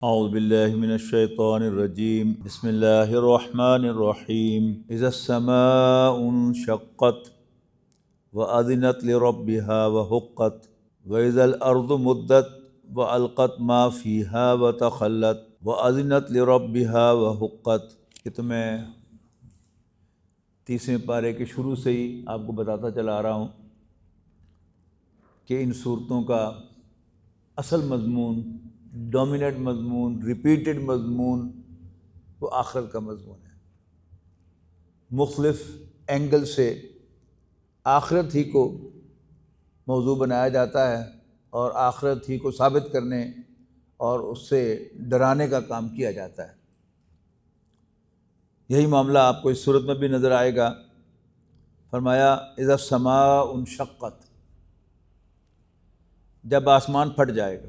اعوذ باللہ من الشیطان الرجیم بسم اللہ الرحمن الرحیم اذا السماء انشقت وأذنت لربها وحقت وإذا الأرض مدت وألقت ما فيها وتخلت وأذنت لربها وحقت۔ کہ تو میں 30ویں پارے کے شروع سے ہی آپ کو بتاتا چلا آ رہا ہوں کہ ان صورتوں کا اصل مضمون، ڈومیننٹ مضمون، ریپیٹڈ مضمون وہ آخرت کا مضمون ہے۔ مختلف اینگل سے آخرت ہی کو موضوع بنایا جاتا ہے اور آخرت ہی کو ثابت کرنے اور اس سے ڈرانے کا کام کیا جاتا ہے۔ یہی معاملہ آپ کو اس صورت میں بھی نظر آئے گا۔ فرمایا اذا السماء انشقت، جب آسمان پھٹ جائے گا۔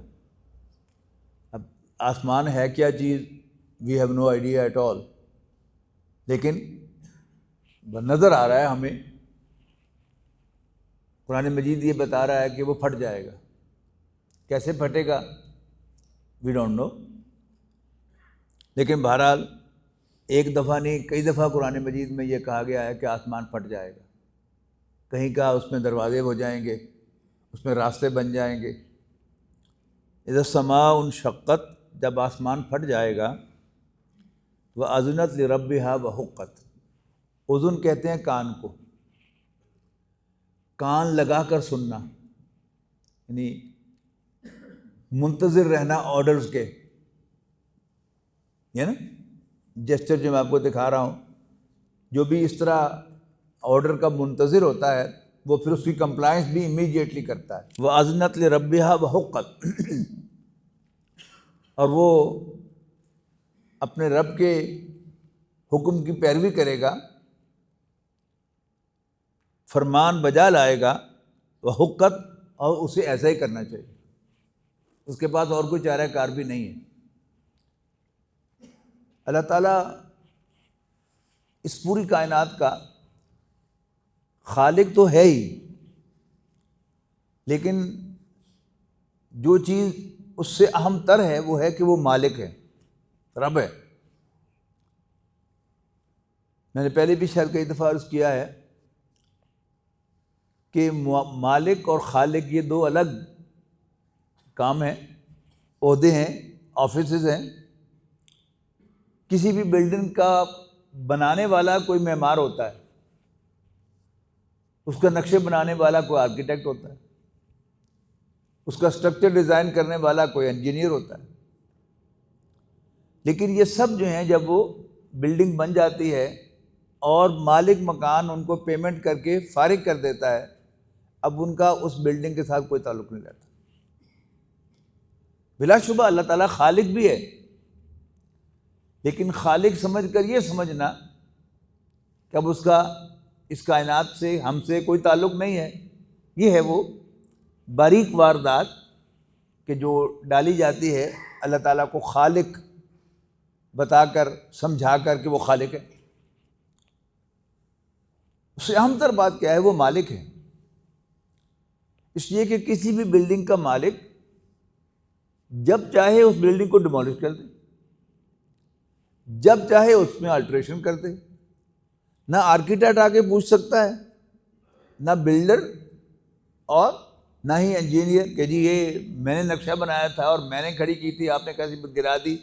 اب آسمان ہے کیا چیز، we have no idea at all, لیکن نظر آ رہا ہے ہمیں، قرآن مجید یہ بتا رہا ہے کہ وہ پھٹ جائے گا۔ کیسے پھٹے گا وی ڈونٹ نو، لیکن بہرحال ایک دفعہ نہیں کئی دفعہ قرآن مجید میں یہ کہا گیا ہے کہ آسمان پھٹ جائے گا۔ کہیں کہا اس میں دروازے ہو جائیں گے، اس میں راستے بن جائیں گے۔ اذا السماء انشقت، جب آسمان پھٹ جائے گا، وَأَذِنَتْ لِرَبِّهَا وَحُقَّتْ، اذن کہتے ہیں کان کو، کان لگا کر سننا، یعنی منتظر رہنا آرڈرز کے، یہ نا جیسچر جو میں آپ کو دکھا رہا ہوں، جو بھی اس طرح آرڈر کا منتظر ہوتا ہے وہ پھر اس کی کمپلائنس بھی امیڈیٹلی کرتا ہے۔ وَأَذِنَتْ لِرَبِّهَا وَحُقَّتْ، اور وہ اپنے رب کے حکم کی پیروی کرے گا، فرمان بجا لائے گا، وحقت، اور اسے ایسا ہی کرنا چاہیے، اس کے پاس اور کوئی چارہ کار بھی نہیں ہے۔ اللہ تعالیٰ اس پوری کائنات کا خالق تو ہے ہی، لیکن جو چیز اس سے اہم تر ہے وہ ہے کہ وہ مالک ہے، رب ہے۔ میں نے پہلے بھی شاید کئی دفعہ عرض کیا ہے کہ مالک اور خالق یہ دو الگ کام ہیں، عہدے ہیں، آفیسز ہیں۔ کسی بھی بلڈنگ کا بنانے والا کوئی معمار ہوتا ہے، اس کا نقشے بنانے والا کوئی آرکیٹیکٹ ہوتا ہے، اس کا اسٹرکچر ڈیزائن کرنے والا کوئی انجینئر ہوتا ہے۔ لیکن یہ سب جو ہیں جب وہ بلڈنگ بن جاتی ہے اور مالک مکان ان کو پیمنٹ کر کے فارغ کر دیتا ہے، اب ان کا اس بلڈنگ کے ساتھ کوئی تعلق نہیں رہتا۔ بلا شبہ اللہ تعالیٰ خالق بھی ہے، لیکن خالق سمجھ کر یہ سمجھنا کہ اب اس کا اس کائنات سے ہم سے کوئی تعلق نہیں ہے، یہ ہے وہ باریک واردات کہ جو ڈالی جاتی ہے اللہ تعالیٰ کو خالق بتا کر، سمجھا کر کہ وہ خالق ہے۔ اس سے اہم تر بات کیا ہے، وہ مالک ہے۔ اس لیے کہ کسی بھی بلڈنگ کا مالک جب چاہے اس بلڈنگ کو ڈیمولش کر دے، جب چاہے اس میں آلٹریشن کر دے۔ نہ آرکیٹیکٹ آ کے پوچھ سکتا ہے، نہ بلڈر، اور نہ ہی انجینئر کہ جی یہ میں نے نقشہ بنایا تھا اور میں نے کھڑی کی تھی، آپ نے کیسے گرا دی،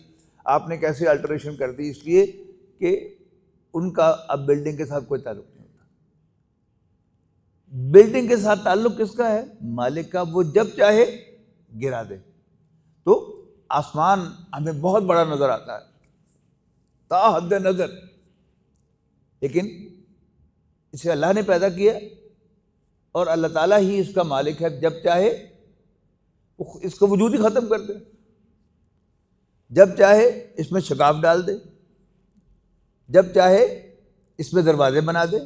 آپ نے کیسے آلٹریشن کر دی۔ اس لیے کہ ان کا اب بلڈنگ کے ساتھ کوئی تعلق نہیں ہوتا۔ بلڈنگ کے ساتھ تعلق کس کا ہے؟ مالک کا، وہ جب چاہے گرا دے۔ تو آسمان ہمیں بہت بڑا نظر آتا ہے، تا حد نظر، لیکن اسے اللہ نے پیدا کیا اور اللہ تعالیٰ ہی اس کا مالک ہے۔ جب چاہے اس کا وجود ہی ختم کر دے، جب چاہے اس میں شگاف ڈال دے، جب چاہے اس میں دروازے بنا دے،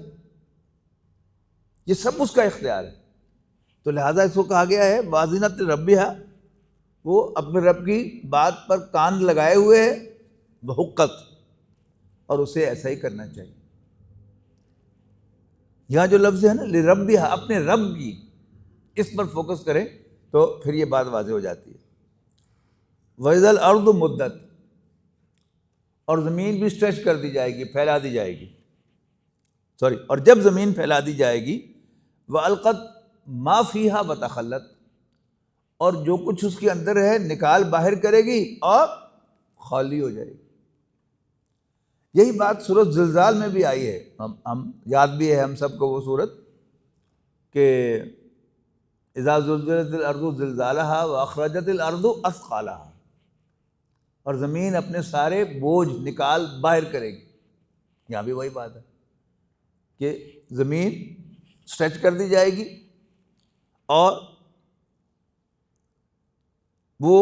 یہ سب اس کا اختیار ہے۔ تو لہٰذا اس کو کہا گیا ہے وَأَذِنَتْ لِرَبِّهَا، وہ اپنے رب کی بات پر کان لگائے ہوئے ہے، وحقت، اور اسے ایسا ہی کرنا چاہیے۔ یہاں جو لفظ ہے نا لربھا، اپنے رب کی، اس پر فوکس کریں تو پھر یہ بات واضح ہو جاتی ہے۔ وَإِذَا الْأَرْضُ مُدَّتْ، اور زمین بھی اسٹریچ کر دی جائے گی، پھیلا دی جائے گی، اور جب زمین پھیلا دی جائے گی، وَأَلْقَتْ مَا فِيهَا وَتَخَلَّتْ، اور جو کچھ اس کے اندر ہے نکال باہر کرے گی اور خالی ہو جائے گی۔ یہی بات سورۃ زلزال میں بھی آئی ہے، ہم یاد بھی ہے ہم سب کو وہ سورت کہ اذا زلزلت الارض زلزالها واخرجت الارض اثقالها، اور زمین اپنے سارے بوجھ نکال باہر کرے گی۔ یہاں بھی وہی بات ہے کہ زمین اسٹریچ کر دی جائے گی اور وہ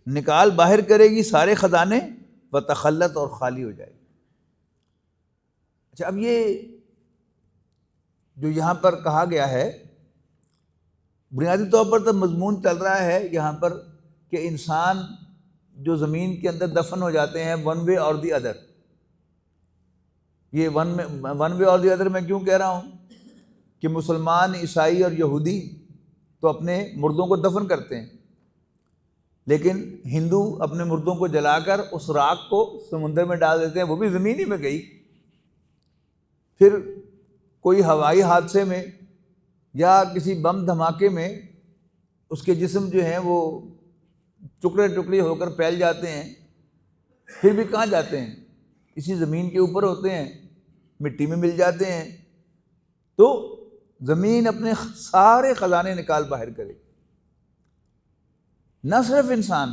نکال باہر کرے گی سارے خزانے، وتخلت، اور خالی ہو جائے گی۔ اچھا، اب یہ جو یہاں پر کہا گیا ہے، بنیادی طور پر تو مضمون چل رہا ہے یہاں پر کہ انسان جو زمین کے اندر دفن ہو جاتے ہیں ون وے اور دی ادر۔ یہ ون وے اور دی ادر میں کیوں کہہ رہا ہوں کہ مسلمان، عیسائی اور یہودی تو اپنے مردوں کو دفن کرتے ہیں، لیکن ہندو اپنے مردوں کو جلا کر اس راکھ کو سمندر میں ڈال دیتے ہیں، وہ بھی زمین ہی میں گئی۔ پھر کوئی ہوائی حادثے میں یا کسی بم دھماکے میں اس کے جسم جو ہیں وہ ٹکڑے ٹکڑے ہو کر پھیل جاتے ہیں، پھر بھی کہاں جاتے ہیں؟ اسی زمین کے اوپر ہوتے ہیں، مٹی میں مل جاتے ہیں۔ تو زمین اپنے سارے خزانے نکال باہر کرے گی، نہ صرف انسان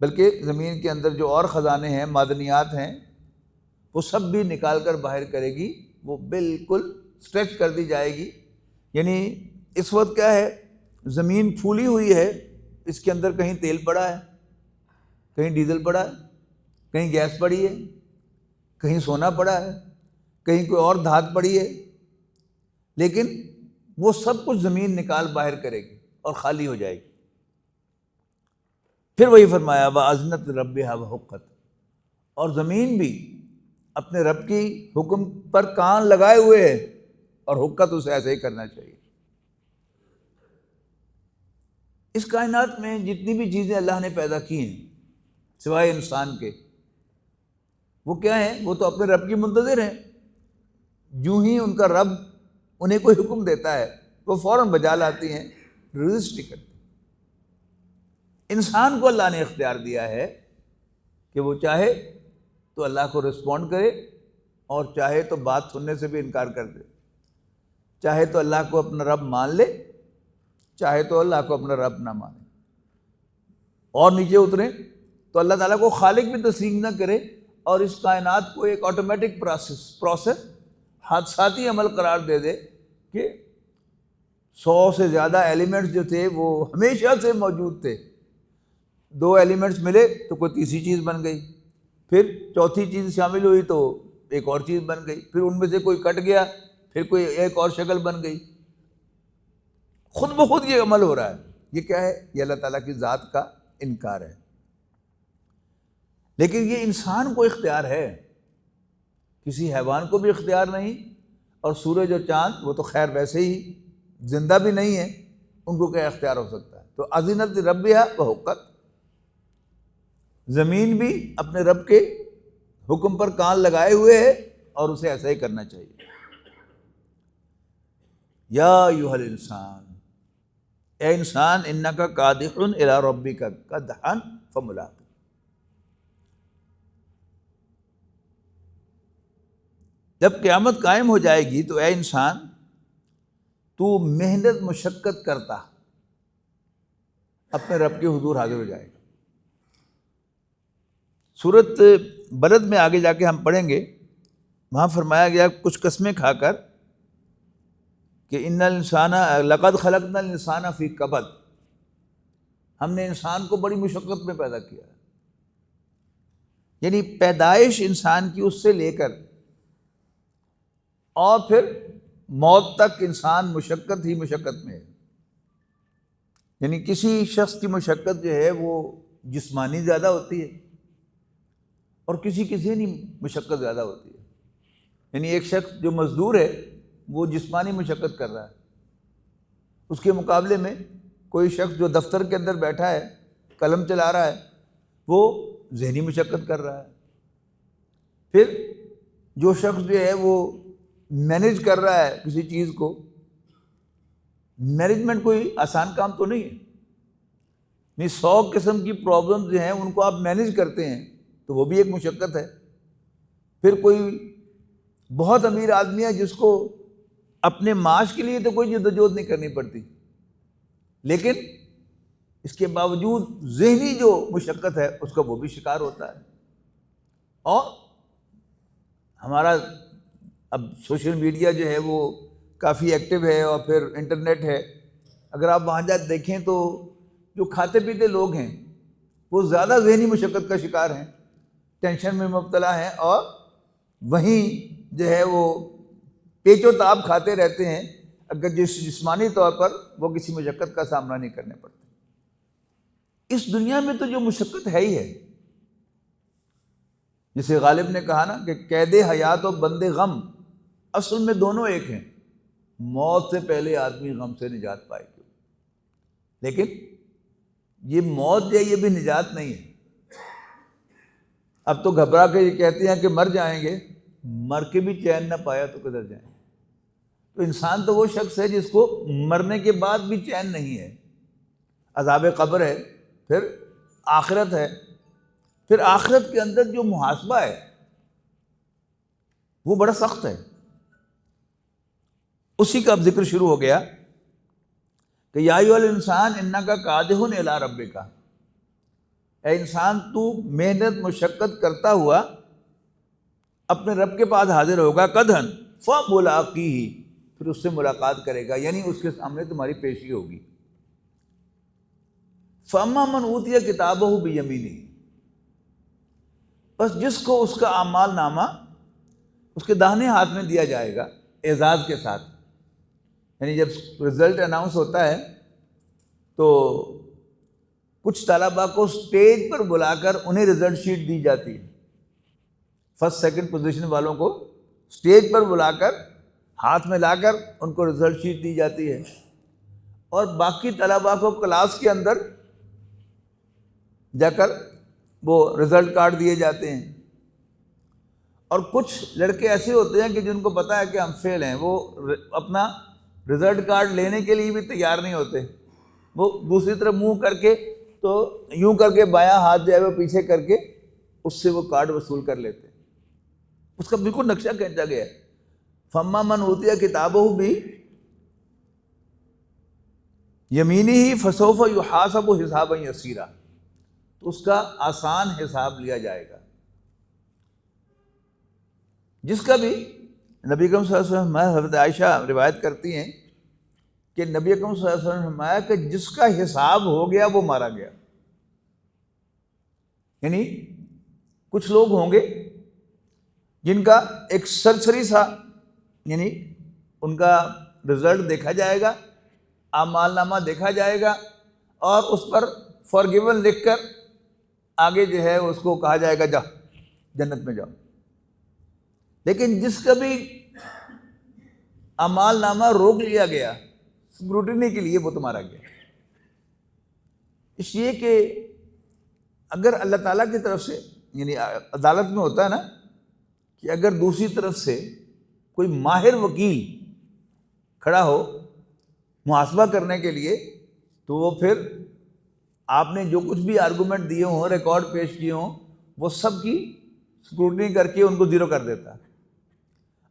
بلکہ زمین کے اندر جو اور خزانے ہیں، معدنیات ہیں، وہ سب بھی نکال کر باہر کرے گی، وہ بالکل اسٹریچ کر دی جائے گی۔ یعنی اس وقت کیا ہے، زمین پھولی ہوئی ہے، اس کے اندر کہیں تیل پڑا ہے، کہیں ڈیزل پڑا ہے، کہیں گیس پڑی ہے، کہیں سونا پڑا ہے، کہیں کوئی اور دھات پڑی ہے، لیکن وہ سب کچھ زمین نکال باہر کرے گی اور خالی ہو جائے گی۔ پھر وہی فرمایا وَأَذْنَتْ لِرَبِّهَا وَحُقَّتْ، اور زمین بھی اپنے رب کی حکم پر کان لگائے ہوئے ہے، اور حقت اسے ایسے ہی کرنا چاہیے۔ اس کائنات میں جتنی بھی چیزیں اللہ نے پیدا کی ہیں سوائے انسان کے، وہ کیا ہیں؟ وہ تو اپنے رب کی منتظر ہیں۔ جو ہی ان کا رب انہیں کوئی حکم دیتا ہے وہ فوراً بجا لاتی ہیں، ریزسٹ نہیں کرتی۔ انسان کو اللہ نے اختیار دیا ہے کہ وہ چاہے تو اللہ کو رسپونڈ کرے اور چاہے تو بات سننے سے بھی انکار کر دے، چاہے تو اللہ کو اپنا رب مان لے، چاہے تو اللہ کو اپنا رب نہ مانے، اور نیچے اتریں تو اللہ تعالیٰ کو خالق بھی تسلیم نہ کرے اور اس کائنات کو ایک آٹومیٹک پروسیس حادثاتی عمل قرار دے دے کہ 100 سے زیادہ ایلیمنٹس جو تھے وہ ہمیشہ سے موجود تھے، 2 ایلیمنٹس ملے تو کوئی تیسری چیز بن گئی، پھر چوتھی چیز شامل ہوئی تو ایک اور چیز بن گئی، پھر ان میں سے کوئی کٹ گیا، پھر کوئی ایک اور شکل بن گئی۔ خود بخود یہ عمل ہو رہا ہے۔ یہ کیا ہے؟ یہ اللہ تعالیٰ کی ذات کا انکار ہے۔ لیکن یہ انسان کو اختیار ہے، کسی حیوان کو بھی اختیار نہیں، اور سورج اور چاند وہ تو خیر ویسے ہی زندہ بھی نہیں ہیں، ان کو کیا اختیار ہو سکتا ہے؟ تو اذنت لربها وحقت، زمین بھی اپنے رب کے حکم پر کان لگائے ہوئے ہے اور اسے ایسا ہی کرنا چاہیے۔ یا ایھا الانسان، اے انسان، انک کادح الی ربک کدحا فملاقہ، جب قیامت قائم ہو جائے گی تو اے انسان تو محنت مشقت کرتا اپنے رب کے حضور حاضر ہو جائے گا۔ سورۃ بلد میں آگے جا کے ہم پڑھیں گے، وہاں فرمایا گیا کچھ قسمیں کھا کر کہ ان الانسان لقد خلقنا الانسان فی کبد، ہم نے انسان کو بڑی مشقت میں پیدا کیا ہے۔ یعنی پیدائش انسان کی اس سے لے کر اور پھر موت تک انسان مشقت ہی مشقت میں ہے۔ یعنی کسی شخص کی مشقت جو ہے وہ جسمانی زیادہ ہوتی ہے اور کسی کی ذہنی مشقت زیادہ ہوتی ہے۔ یعنی ایک شخص جو مزدور ہے وہ جسمانی مشقت کر رہا ہے، اس کے مقابلے میں کوئی شخص جو دفتر کے اندر بیٹھا ہے قلم چلا رہا ہے وہ ذہنی مشقت کر رہا ہے. پھر جو شخص جو ہے وہ مینیج کر رہا ہے کسی چیز کو، مینجمنٹ کوئی آسان کام تو نہیں ہے. 100 قسم کی پرابلم جو ہیں ان کو آپ مینیج کرتے ہیں تو وہ بھی ایک مشقت ہے. پھر کوئی بہت امیر آدمی ہے جس کو اپنے معاش کے لیے تو کوئی جدوجہد نہیں کرنی پڑتی، لیکن اس کے باوجود ذہنی جو مشقت ہے اس کا وہ بھی شکار ہوتا ہے. اور ہمارا اب سوشل میڈیا جو ہے وہ کافی ایکٹیو ہے، اور پھر انٹرنیٹ ہے. اگر آپ وہاں جا دیکھیں تو جو کھاتے پیتے لوگ ہیں وہ زیادہ ذہنی مشقت کا شکار ہیں، ٹینشن میں مبتلا ہیں، اور وہیں جو ہے وہ پیچ و تاب کھاتے رہتے ہیں اگر جسمانی طور پر وہ کسی مشقت کا سامنا نہیں کرنے پڑتے. اس دنیا میں تو جو مشقت ہے ہی ہے، جسے غالب نے کہا نا کہ قید حیات و بند غم اصل میں دونوں ایک ہیں. موت سے پہلے آدمی غم سے نجات پائے گا، لیکن یہ موت جو ہے یہ بھی نجات نہیں ہے. اب تو گھبرا کے یہ کہتے ہیں کہ مر جائیں گے، مر کے بھی چین نہ پایا تو کدھر جائیں گے. تو انسان تو وہ شخص ہے جس کو مرنے کے بعد بھی چین نہیں ہے. عذاب قبر ہے، پھر آخرت ہے، پھر آخرت کے اندر جو محاسبہ ہے وہ بڑا سخت ہے. اسی کا اب ذکر شروع ہو گیا کہ یا ایھا الانسان انک کادح الی ربک، اے انسان تو محنت مشقت کرتا ہوا اپنے رب کے پاس حاضر ہوگا. قدحن فملاقیہ، پھر اس سے ملاقات کرے گا، یعنی اس کے سامنے تمہاری پیشی ہوگی. فاما من اوتی کتابہ بیمینہ، بس جس کو اس کا اعمال نامہ اس کے داہنے ہاتھ میں دیا جائے گا اعزاز کے ساتھ. یعنی جب رزلٹ اناؤنس ہوتا ہے تو کچھ طلباء کو اسٹیج پر بلا کر انہیں رزلٹ شیٹ دی جاتی ہے. فرسٹ سیکنڈ پوزیشن والوں کو اسٹیج پر بلا کر ہاتھ میں لا کر ان کو رزلٹ شیٹ دی جاتی ہے، اور باقی طلباء کو کلاس کے اندر جا کر وہ رزلٹ کارڈ دیے جاتے ہیں. اور کچھ لڑکے ایسے ہوتے ہیں کہ جن کو پتہ ہے کہ ہم فیل ہیں، وہ اپنا رزلٹ کارڈ لینے کے لیے بھی تیار نہیں ہوتے. وہ دوسری طرف منہ کر کے تو یوں کر کے بایاں ہاتھ جو ہے وہ پیچھے کر کے اس سے وہ کارڈ وصول کر لیتے. اس کا بالکل نقشہ کھینچا گیا ہے. فاما من اوتی کتابہ بیمینہ فسوف یحاسب حسابا یسیرا، تو اس کا آسان حساب لیا جائے گا. جس کا بھی نبی اکرم صلی اللہ علیہ وسلم، حضرت عائشہ روایت کرتی ہیں کہ نبی اکرم صلی اللہ علیہ وسلم نے فرمایا کہ جس کا حساب ہو گیا وہ مارا گیا. یعنی کچھ لوگ ہوں گے جن کا ایک سرسری سا، یعنی ان کا رزلٹ دیکھا جائے گا، اعمال نامہ دیکھا جائے گا، اور اس پر فارگیون لکھ کر آگے جو ہے اس کو کہا جائے گا جا جنت میں جاؤ. لیکن جس کا بھی اعمال نامہ روک لیا گیا اسکروٹنی کے لیے، وہ تو مارا گیا. اس لیے کہ اگر اللہ تعالیٰ کی طرف سے، یعنی عدالت میں ہوتا ہے نا کہ اگر دوسری طرف سے کوئی ماہر وکیل کھڑا ہو محاسبہ کرنے کے لیے، تو وہ پھر آپ نے جو کچھ بھی آرگومنٹ دیے ہوں، ریکارڈ پیش کیے ہوں، وہ سب کی اسکروٹنی کر کے ان کو زیرو کر دیتا ہے.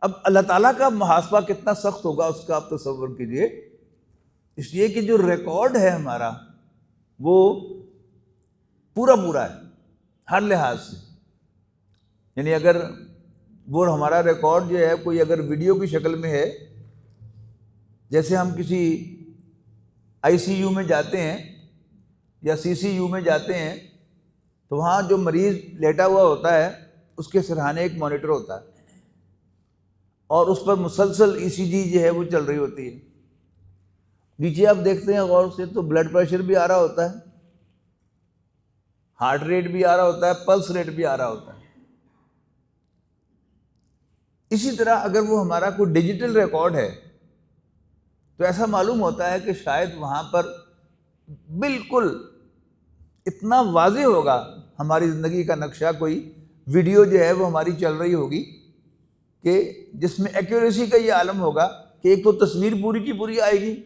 اب اللہ تعالیٰ کا محاسبہ کتنا سخت ہوگا اس کا آپ تصور کیجئے. اس لیے کہ جو ریکارڈ ہے ہمارا وہ پورا ہے ہر لحاظ سے. یعنی اگر وہ ہمارا ریکارڈ جو ہے کوئی اگر ویڈیو کی شکل میں ہے، جیسے ہم کسی آئی سی یو میں جاتے ہیں یا سی سی یو میں جاتے ہیں تو وہاں جو مریض لیٹا ہوا ہوتا ہے اس کے سرہانے ایک مانیٹر ہوتا ہے، اور اس پر مسلسل ای سی جی جو ہے وہ چل رہی ہوتی ہے. نیچے آپ دیکھتے ہیں غور سے تو بلڈ پریشر بھی آ رہا ہوتا ہے، ہارٹ ریٹ بھی آ رہا ہوتا ہے، پلس ریٹ بھی آ رہا ہوتا ہے. اسی طرح اگر وہ ہمارا کوئی ڈیجیٹل ریکارڈ ہے تو ایسا معلوم ہوتا ہے کہ شاید وہاں پر بالکل اتنا واضح ہوگا ہماری زندگی کا نقشہ، کوئی ویڈیو جو ہے وہ ہماری چل رہی ہوگی کہ جس میں ایکوریسی کا یہ عالم ہوگا کہ ایک تو تصویر پوری کی پوری آئے گی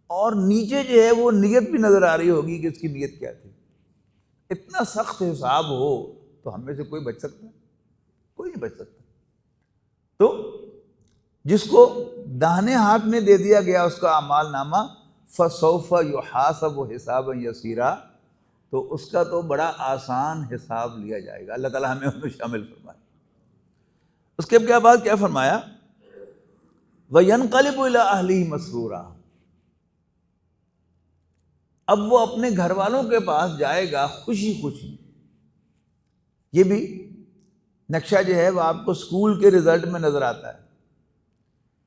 اور نیچے جو ہے وہ نیت بھی نظر آ رہی ہوگی کہ اس کی نیت کیا تھی۔ اتنا سخت حساب ہو تو ہم میں سے کوئی بچ سکتا ہے؟ کوئی نہیں بچ سکتا۔ تو جس کو داہنے ہاتھ میں دے دیا گیا اس کا اعمال نامہ، فسوف یحاسب حسابا یسیرا، تو اس کا تو بڑا آسان حساب لیا جائے گا۔ اللہ تعالیٰ ہمیں ان میں شامل فرمائے۔ اس کے بعد کیا فرمایا؟ وَيَنْقَلِبُ إِلَىٰ أَهْلِهِ مَسْرُورًا، اب وہ اپنے گھر والوں کے پاس جائے گا خوشی خوشی۔ یہ بھی نقشہ جو ہے وہ آپ کو اسکول کے رزلٹ میں نظر آتا ہے۔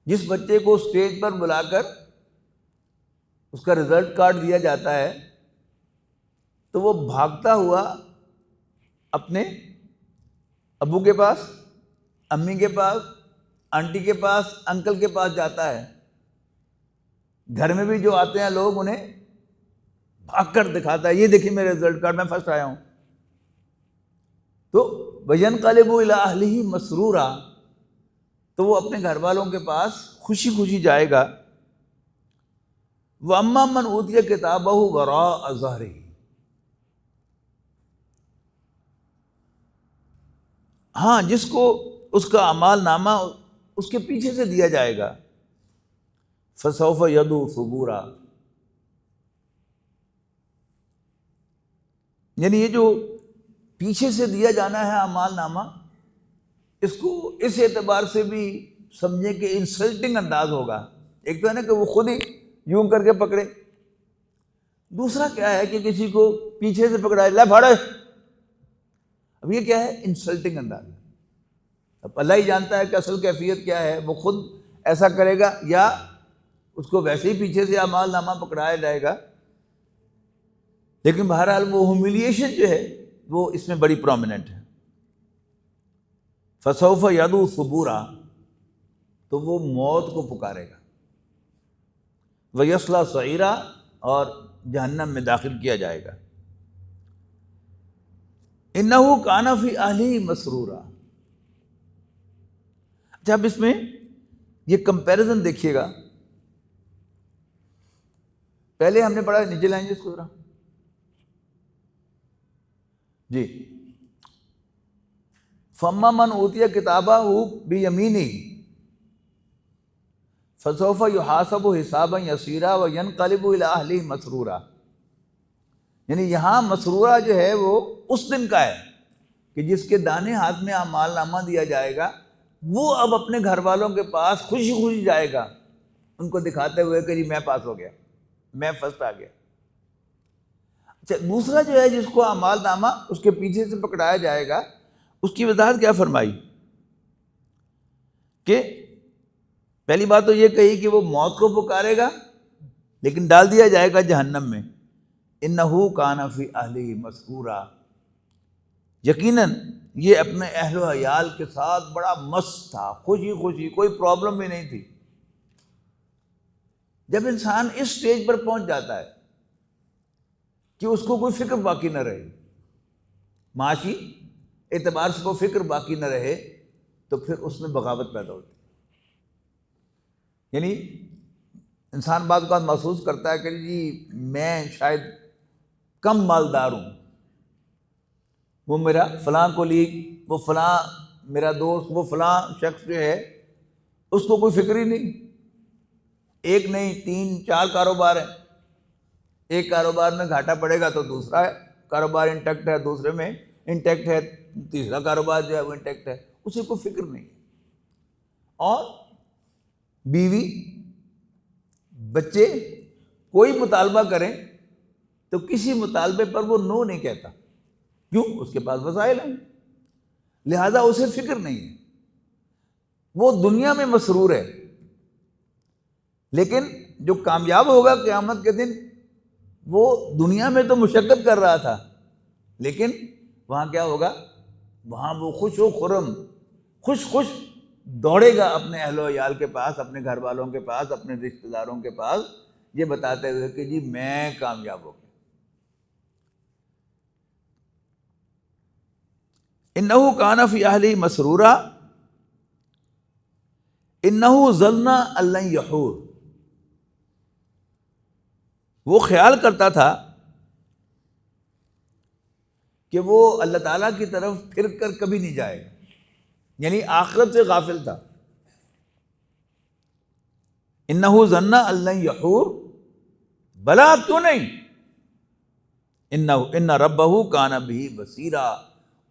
جس بچے کو اسٹیج پر بلا کر اس کا رزلٹ کارڈ دیا جاتا ہے تو وہ بھاگتا ہوا اپنے ابو کے پاس، امی کے پاس، آنٹی کے پاس، انکل کے پاس جاتا ہے۔ گھر میں بھی جو آتے ہیں لوگ انہیں بھاگ کر دکھاتا ہے، یہ دیکھیے میرے رزلٹ کارڈ، میں فرسٹ آیا ہوں۔ تو وَيَنْقَلِبُ إِلَىٰ أَهْلِهِ مَسْرُورًا، تو وہ اپنے گھر والوں کے پاس خوشی خوشی جائے گا۔ وَأَمَّا مَنْ أُوتِيَ كِتَابَهُ وَرَاءَ ظَهْرِهِ، ہاں جس کو اس کا اعمال نامہ اس کے پیچھے سے دیا جائے گا، فَسَوْفَ يَدْعُو ثُبُورًا، یعنی یہ جو پیچھے سے دیا جانا ہے اعمال نامہ، اس کو اس اعتبار سے بھی سمجھیں کہ انسلٹنگ انداز ہوگا۔ ایک تو ہے نا کہ وہ خود ہی یوں کر کے پکڑے، دوسرا کیا ہے کہ کسی کو پیچھے سے پکڑائے، لے پھاڑے۔ اب یہ کیا ہے؟ انسلٹنگ انداز۔ اب اللہ ہی جانتا ہے کہ اصل کیفیت کیا ہے، وہ خود ایسا کرے گا یا اس کو ویسے ہی پیچھے سے اعمال نامہ پکڑایا جائے گا۔ لیکن بہرحال وہ ہیوملیشن جو ہے وہ اس میں بڑی پرومیننٹ ہے۔ فَسَوْفَ يَدْعُو ثُبُورًا، تو وہ موت کو پکارے گا۔ وَيَصْلَىٰ سَعِيرًا، اور جہنم میں داخل کیا جائے گا۔ إِنَّهُ كَانَ فِي أَهْلِهِ مَسْرُورًا۔ جب اس میں یہ کمپیریزن دیکھیے گا، پہلے ہم نے پڑھا، نیچے لائیں گے اس کو ذرا جی، فَأَمَّا مَنْ أُوتِيَ كِتَابَهُ بِيَمِينِهِ فَسَوْفَ يُحَاسَبُ حِسَابًا يَسِيرًا وَيَنْقَلِبُ إِلَىٰ أَهْلِهِ مَسْرُورًا، یعنی یہاں مسرورہ جو ہے وہ اس دن کا ہے کہ جس کے دانے ہاتھ میں اعمال نامہ دیا جائے گا، وہ اب اپنے گھر والوں کے پاس خوشی خوشی جائے گا، ان کو دکھاتے ہوئے کہ جی میں پاس ہو گیا، میں فرسٹ آ گیا۔ اچھا، دوسرا جو ہے جس کو اعمال نامہ اس کے پیچھے سے پکڑایا جائے گا، اس کی وضاحت کیا فرمائی کہ پہلی بات تو یہ کہی کہ وہ موت کو پکارے گا لیکن ڈال دیا جائے گا جہنم میں۔ اِنَّهُ كَانَ فِي أَهْلِهِ مَسْرُورًا، یقیناً یہ اپنے اہل و عیال کے ساتھ بڑا مست تھا، خوشی خوشی، کوئی پرابلم بھی نہیں تھی۔ جب انسان اس سٹیج پر پہنچ جاتا ہے کہ اس کو کوئی فکر باقی نہ رہے، معاشی اعتبار سے کوئی فکر باقی نہ رہے، تو پھر اس میں بغاوت پیدا ہوتی ہے۔ یعنی انسان بعض اوقات محسوس کرتا ہے کہ جی میں شاید کم مالدار ہوں، وہ میرا فلاں کولیگ، وہ فلاں میرا دوست، وہ فلاں شخص جو ہے اس کو کوئی فکر ہی نہیں، ایک نہیں 3 4 کاروبار ہیں، ایک کاروبار میں گھاٹا پڑے گا تو دوسرا کاروبار انٹیکٹ ہے، دوسرے میں انٹیکٹ ہے، تیسرا کاروبار جو ہے وہ انٹیکٹ ہے، اسے کوئی فکر نہیں۔ اور بیوی بچے کوئی مطالبہ کریں تو کسی مطالبے پر وہ نو نہیں کہتا، کیوں؟ اس کے پاس وسائل ہیں، لہذا اسے فکر نہیں ہے، وہ دنیا میں مسرور ہے۔ لیکن جو کامیاب ہوگا قیامت کے دن، وہ دنیا میں تو مشقت کر رہا تھا لیکن وہاں کیا ہوگا؟ وہاں وہ خوش و خرم، خوش دوڑے گا اپنے اہل و عیال کے پاس، اپنے گھر والوں کے پاس، اپنے رشتہ داروں کے پاس، یہ بتاتے ہوئے کہ جی میں کامیاب ہو گیا۔ انہو کان فی اہلہ مسرورا انہو ظن ان لن یحور، وہ خیال کرتا تھا کہ وہ اللہ تعالیٰ کی طرف پھر کر کبھی نہیں جائے گا، یعنی آخرت سے غافل تھا۔ انہو ظن ان لن یحور، بلا کیوں نہیں، ان ربہ کان بہ بصیرا،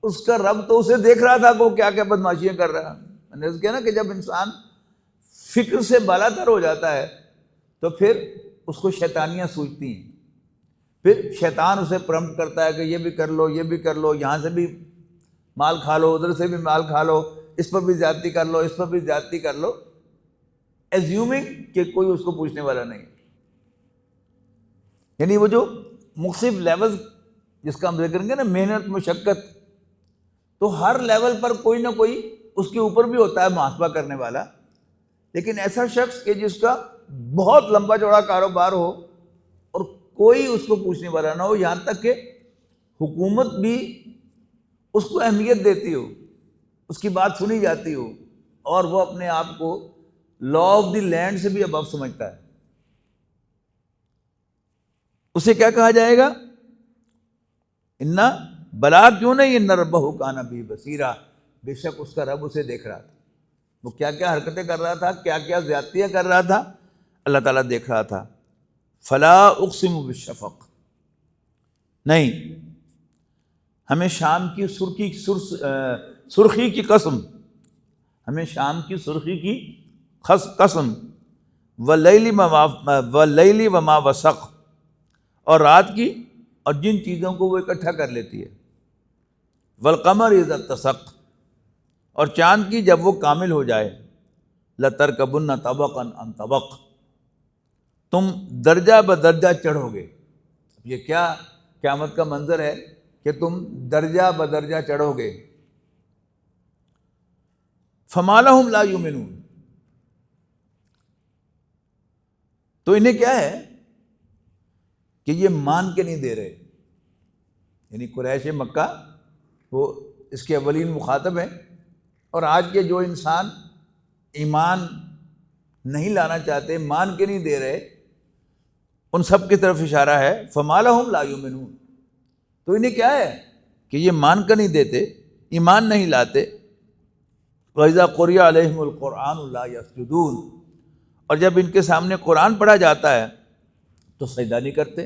اس کا رب تو اسے دیکھ رہا تھا کہ وہ کیا کیا بدماشیاں کر رہا ہے۔ میں نے کہا نا کہ جب انسان فکر سے بالا تر ہو جاتا ہے تو پھر اس کو شیطانیاں سوچتی ہیں، پھر شیطان اسے پرمپٹ کرتا ہے کہ یہ بھی کر لو، یہ بھی کر لو، یہاں سے بھی مال کھا لو، ادھر سے بھی مال کھا لو، اس پر بھی زیادتی کر لو، اس پر بھی زیادتی کر لو، ایزیومنگ کہ کوئی اس کو پوچھنے والا نہیں۔ یعنی وہ جو مختلف لیول جس کا ہم ذکر کریں گے نا، محنت مشقت، تو ہر لیول پر کوئی نہ کوئی اس کے اوپر بھی ہوتا ہے محاسبہ کرنے والا، لیکن ایسا شخص کہ جس کا بہت لمبا چوڑا کاروبار ہو اور کوئی اس کو پوچھنے والا نہ ہو، یہاں تک کہ حکومت بھی اس کو اہمیت دیتی ہو، اس کی بات سنی جاتی ہو، اور وہ اپنے آپ کو لا آف دی لینڈ سے بھی ابو سمجھتا ہے، اسے کیا کہا جائے گا؟ انا بلا کیوں نہیں، ان ربہ کان بہ بصیرا، بے شک اس کا رب اسے دیکھ رہا تھا، وہ کیا کیا حرکتیں کر رہا تھا، کیا کیا زیادتیاں کر رہا تھا، اللہ تعالیٰ دیکھ رہا تھا۔ فلا اقسم بالشفق، نہیں، ہمیں شام کی سرخی کی قسم، ہمیں شام کی سرخی کی قسم، واللیل وما وسق، اور رات کی اور جن چیزوں کو وہ اکٹھا کر لیتی ہے، والقمر اذا اتسق، اور چاند کی جب وہ کامل ہو جائے، لترکبن طبقا عن طبق، تم درجہ بدرجہ چڑھو گے۔ یہ کیا قیامت کا منظر ہے کہ تم درجہ بدرجہ چڑھو گے۔ فما لہم لا یؤمنون، تو انہیں کیا ہے کہ یہ مان کے نہیں دے رہے، یعنی قریش مکہ وہ اس کے اولین مخاطب ہیں، اور آج کے جو انسان ایمان نہیں لانا چاہتے، مان کے نہیں دے رہے، ان سب کی طرف اشارہ ہے۔ فما لہم لا یؤمنون، تو انہیں کیا ہے کہ یہ مان کر نہیں دیتے، ایمان نہیں لاتے۔ وَإِذَا قُرِئَ عَلَيْهِمُ الْقُرْآنُ لَا يَسْجُدُونَ، اور جب ان کے سامنے قرآن پڑھا جاتا ہے تو سجدہ نہیں کرتے۔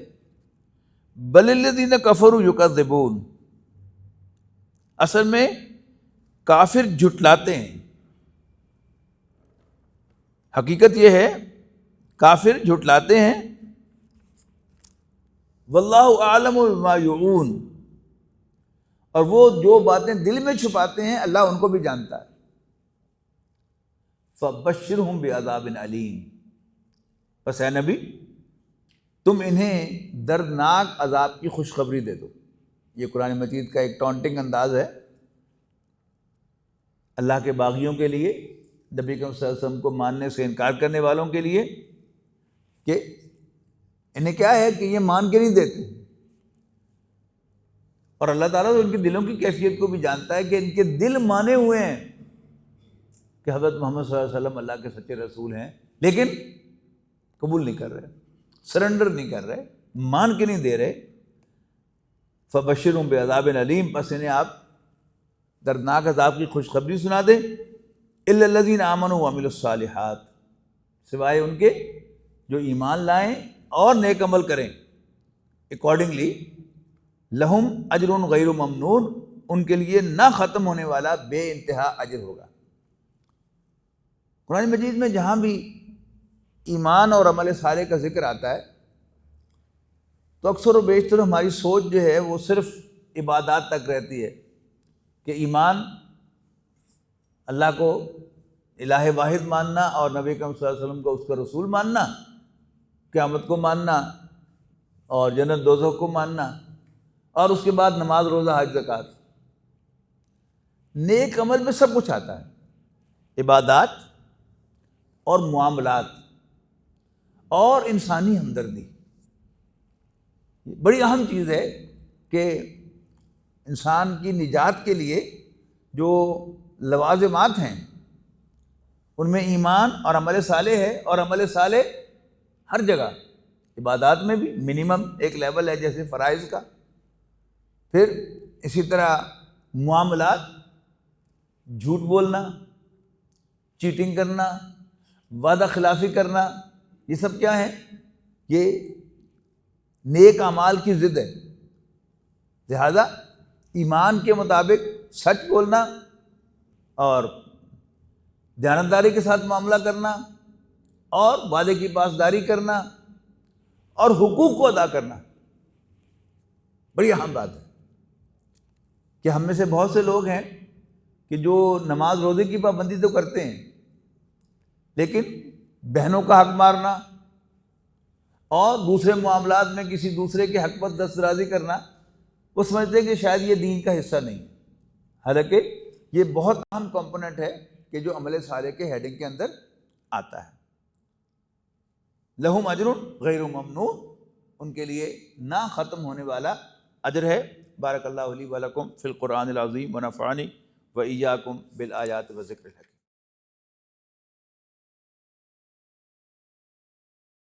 بَلِ الَّذِينَ كَفَرُوا يُكَذِّبُونَ، اصل میں کافر جھٹلاتے ہیں، حقیقت یہ ہے کافر جھٹلاتے ہیں۔ واللہ اعلم بما یعون، اور وہ جو باتیں دل میں چھپاتے ہیں اللہ ان کو بھی جانتا ہے۔ فبشرہم بعذاب علیم، پس اے نبی تم انہیں دردناک عذاب کی خوشخبری دے دو۔ یہ قرآن مجید کا ایک ٹونٹنگ انداز ہے اللہ کے باغیوں کے لیے، نبی کریم صلی اللہ علیہ وسلم کو ماننے سے انکار کرنے والوں کے لیے، کہ انہیں کیا ہے کہ یہ مان کے نہیں دیتے، اور اللہ تعالیٰ تو ان کے دلوں کی کیفیت کو بھی جانتا ہے کہ ان کے دل مانے ہوئے ہیں کہ حضرت محمد صلی اللہ علیہ وسلم اللہ کے سچے رسول ہیں، لیکن قبول نہیں کر رہے، سرنڈر نہیں کر رہے، مان کے نہیں دے رہے۔ فبشرہم بعذاب علیم، پس انہیں آپ دردناک عذاب کی خوشخبری سنا دیں۔ الا الذین آمنوا وعملوا الصالحات، سوائے ان کے جو ایمان لائیں اور نیک عمل کریں۔ اکارڈنگلی لہم اجر غیر ممنون، ان کے لیے نہ ختم ہونے والا بے انتہا اجر ہوگا۔ قرآن مجید میں جہاں بھی ایمان اور عمل صالح کا ذکر آتا ہے تو اکثر و بیشتر ہماری سوچ جو ہے وہ صرف عبادات تک رہتی ہے، کہ ایمان اللہ کو الہ واحد ماننا اور نبی کریم صلی اللہ علیہ وسلم کو اس کا رسول ماننا، قیامت کو ماننا اور جنت دوزخ کو ماننا، اور اس کے بعد نماز روزہ حج زکوٰۃ۔ نیک عمل میں سب کچھ آتا ہے، عبادات اور معاملات اور انسانی ہمدردی۔ بڑی اہم چیز ہے کہ انسان کی نجات کے لیے جو لوازمات ہیں ان میں ایمان اور عمل صالح ہے، اور عمل صالح ہر جگہ، عبادات میں بھی منیمم ایک لیول ہے جیسے فرائض کا، پھر اسی طرح معاملات، جھوٹ بولنا، چیٹنگ کرنا، وعدہ خلافی کرنا، یہ سب کیا ہے؟ یہ نیک اعمال کی ضد ہے۔ لہذا ایمان کے مطابق سچ بولنا اور دیانتداری کے ساتھ معاملہ کرنا اور وعدے کی پاسداری کرنا اور حقوق کو ادا کرنا بڑی اہم بات ہے۔ کہ ہم میں سے بہت سے لوگ ہیں کہ جو نماز روزے کی پابندی تو کرتے ہیں، لیکن بہنوں کا حق مارنا اور دوسرے معاملات میں کسی دوسرے کے حق پر دسترازی کرنا، وہ سمجھتے ہیں کہ شاید یہ دین کا حصہ نہیں، حالانکہ یہ بہت اہم کمپوننٹ ہے کہ جو عمل صالح کے ہیڈنگ کے اندر آتا ہے۔ لہم اجر غیر ممنون، ان کے لیے نہ ختم ہونے والا اجر ہے۔ بارک اللہ لی و لکم فی القرآن العظیم ونفعنی و ایاکم بالآیات و ذکر الحکیم۔